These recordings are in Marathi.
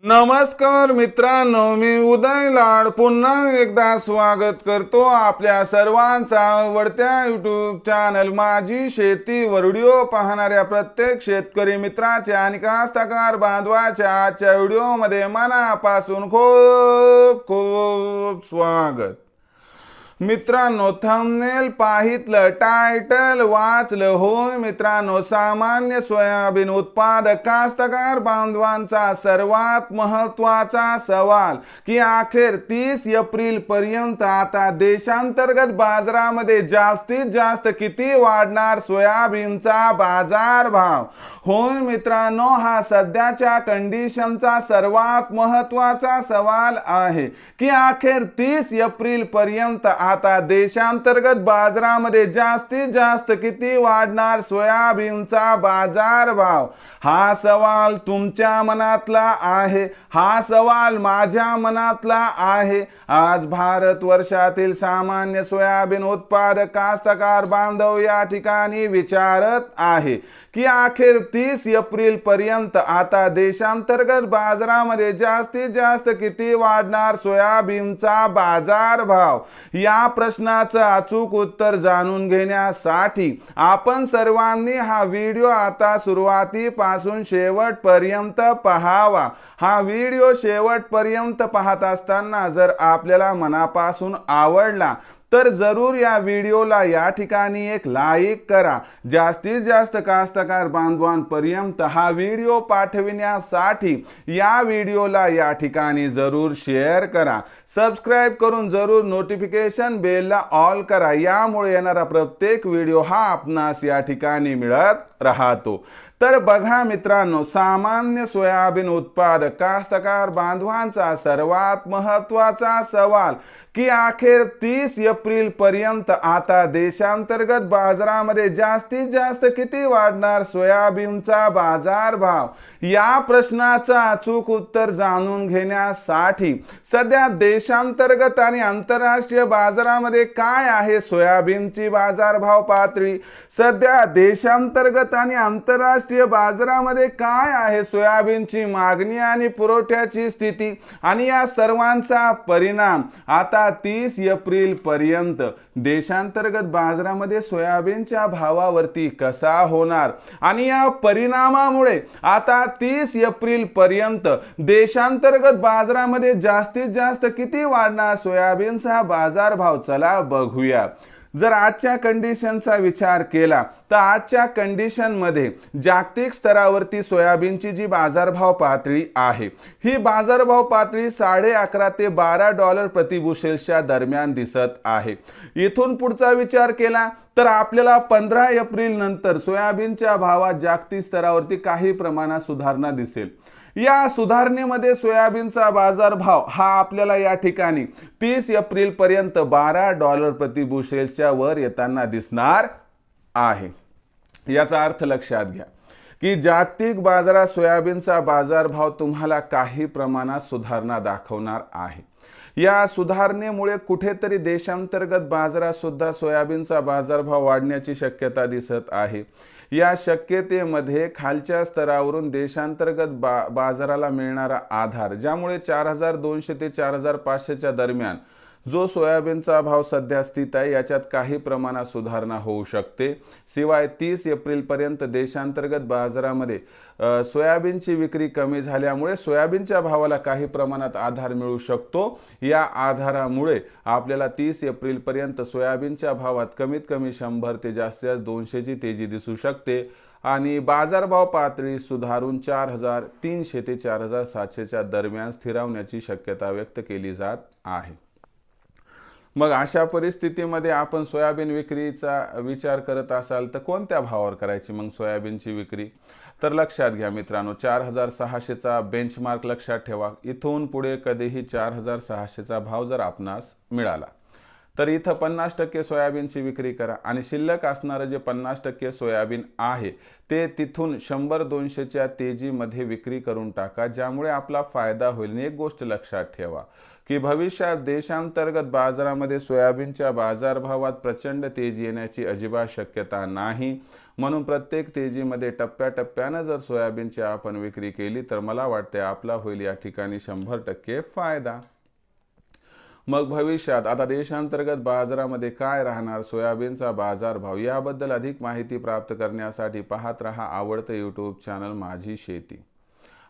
नमस्कार मित्रांनो, मी उदय लाड पुन्हा एकदा स्वागत करतो आपल्या सर्वांचा आवडत्या यूट्यूब चॅनल माझी शेती वर व्हिडिओ पाहणाऱ्या प्रत्येक शेतकरी मित्राचे आणि कास्तकार बांधवाच्या आजच्या व्हिडिओमध्ये मनापासून खूप खूप स्वागत। मित्रांनो, थंबनेल पाहितलं, टायटल वाचलं, होय मित्रांनो, सामान्य सोयाबीन उत्पादक कास्तकार बांधवांचा सर्वात महत्त्वाचा सवाल की अखेर 30 एप्रिल पर्यंत आता देशांतर्गत बाजारामध्ये जास्तीत जास्त किती वाढणार सोयाबीनचा बाजारभाव। होय मित्रांनो, हा सध्याच्या कंडिशनचा सर्वात महत्त्वाचा सवाल आहे की अखेर 30 एप्रिल पर्यंत आता देशांतर्गत बाजारामध्ये जास्तीत जास्त किती वाढणार सोयाबीनचा बाजारभाव। हा सवाल तुमच्या मनातला आहे, हा सवाल माझ्या मनातला आहे। आज भारत वर्षातील सामान्य सोयाबीन उत्पादक कास्तकार बांधव या ठिकाणी विचारत आहे की अखेर 30 एप्रिल पर्यंत आता देशांतर्गत बाजारामध्ये जास्तीत जास्त किती वाढणार सोयाबीनचा बाजारभाव। या प्रश्नाचं अचूक उत्तर जाणून घेण्यासाठी आपण सर्वांनी हा व्हिडिओ आता सुरुवातीपासून शेवटपर्यंत पाहावा। हा व्हिडिओ शेवटपर्यंत पाहत असताना जर आपल्याला मनापासून आवडला तर जरूर या व्हिडिओला या ठिकाणी एक लाईक करा। जास्तीत जास्त कास्तकार बांधवांपर्यंत हा व्हिडिओ पाठविण्यासाठी या व्हिडिओला या ठिकाणी जरूर शेअर करा। सबस्क्राइब करून जरूर नोटिफिकेशन बेलला ऑल करा, यामुळे येणारा प्रत्येक व्हिडिओ हा आपणास या ठिकाणी मिळत राहतो। तर बघा मित्रांनो, सामान्य सोयाबीन उत्पादक कास्तकार बांधवांचा सर्वात महत्त्वाचा सवाल की अखेर 30 एप्रिल पर्यंत आता देशांतर्गत बाजारामध्ये जास्तीत जास्त किती वाढणार सोयाबीनचा बाजारभाव। या प्रश्नाचं अचूक उत्तर जाणून घेण्यासाठी सध्या देशांतर्गत आणि आंतरराष्ट्रीय बाजारामध्ये काय आहे सोयाबीनची बाजारभाव पातळी, सध्या देशांतर्गत आणि आंतरराष्ट्रीय बाजारामध्ये काय आहे सोयाबीनची मागणी आणि पुरवठ्याची स्थिती आणि या सर्वांचा परिणाम आता 30 एप्रिल पर्यंत देशांतर्गत बाजारामध्ये सोयाबीनच्या भावावरती कसा होणार आणि या परिणामामुळे आता 30 एप्रिल पर्यंत देशांतर्गत बाजारामध्ये जास्तीत जास्त किती वाढणार सोयाबीनचा बाजारभाव। चला बघूया। जर आजच्या कंडिशनचा विचार केला तर आजच्या कंडिशनमध्ये जागतिक स्तरावरती सोयाबीनची जी बाजारभाव पातळी आहे ही बाजारभाव पातळी $11.5 ते $12 प्रति बुशेलच्या दरम्यान दिसत आहे। इथून पुढचा विचार केला तर आपल्याला 15 एप्रिल नंतर सोयाबीनच्या भावात जागतिक स्तरावरती काही प्रमाणात सुधारणा दिसेल। या सुधारणेमध्ये सोयाबीनचा बाजारभाव हा आपल्याला या ठिकाणी 30 एप्रिल पर्यंत $12 प्रति बुशेलच्या वर येताना दिसणार आहे। याचा अर्थ लक्षात घ्या की जागतिक बाजारात सोयाबीनचा बाजारभाव तुम्हाला काही प्रमाणात सुधारणा दाखवणार आहे। या सुधारणेमुळे कुठेतरी देशांतर्गत बाजारात सुद्धा सोयाबीनचा बाजारभाव वाढण्याची शक्यता दिसत आहे। या शक्यतेमध्ये खालच्या स्तरावरून देशांतर्गत बाजाराला मिळणारा आधार, ज्यामुळे 4200 ते 4500च्या दरम्यान जो सोयाबीनचा भाव सध्या स्थित आहे याच्यात काही प्रमाणात सुधारणा होऊ शकते। शिवाय 30 एप्रिल पर्यंत देशांतर्गत बाजारामध्ये सोयाबीनची विक्री कमी झाल्यामुळे सोयाबीनच्या भावाला काही प्रमाणात आधार मिळू शकतो। या आधारामुळे आपल्याला 30 एप्रिल पर्यंत सोयाबीनच्या भावात कमीत कमी 100 ते जास्तीत जास्त 200ची तेजी दिसू शकते आणि बाजारभाव पातळी सुधारून 4300 ते 4700च्या दरम्यान स्थिरावण्याची शक्यता व्यक्त केली जात आहे। मग अशा परिस्थितीमध्ये आपण सोयाबीन विक्रीचा विचार करत असाल तर कोणत्या भावावर करायची मग सोयाबीनची विक्री। तर लक्षात घ्या मित्रांनो, 4600चा बेंचमार्क लक्षात ठेवा। इथून पुढे कधीही 4600चा भाव जर आपणास मिळाला तर इथं 50% सोयाबीनची विक्री करा आणि शिल्लक असणारं जे 50% सोयाबीन आहे ते तिथून 100-200च्या तेजीमध्ये विक्री करून टाका, ज्यामुळे आपला फायदा होईल. आणि एक गोष्ट लक्षात ठेवा की भविष्यात देशांतर्गत बाजारामध्ये सोयाबीनच्या बाजारभावात प्रचंड तेजी येण्याची अजिबात शक्यता नाही. म्हणून प्रत्येक तेजीमध्ये टप्प्याटप्प्यानं जर सोयाबीनची आपण विक्री केली तर मला वाटते आपला होईल या ठिकाणी 100% फायदा. मग भविष्यात आता देशांतर्गत बाजारामध्ये काय राहणार, सोयाबीनचा बाजारभाव याबद्दल अधिक माहिती प्राप्त करण्यासाठी पाहत रहा आवडतं यूट्यूब चॅनल माझी शेती.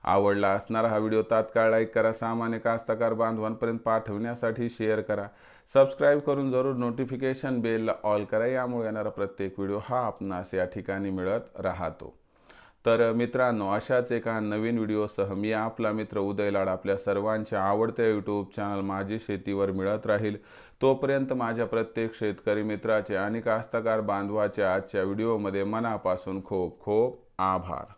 आवडला असणारा हा व्हिडिओ तात्काळ लाईक करा, सामान्य कास्तकार बांधवांपर्यंत पाठवण्यासाठी शेअर करा, सबस्क्राईब करून जरूर नोटिफिकेशन बेलला ऑल करा. यामुळे येणारा प्रत्येक व्हिडिओ हा आपणास या ठिकाणी मिळत राहतो. तर मित्रांनो, अशाच एका नवीन व्हिडिओसह मी आपला मित्र उदय लाड आपल्या सर्वांच्या आवडत्या यूट्यूब चॅनल माझी शेतीवर मिळत राहील. तोपर्यंत माझ्या प्रत्येक शेतकरी मित्राचे आणि कास्तकार बांधवाच्या आजच्या व्हिडिओमध्ये मनापासून खूप खूप आभार.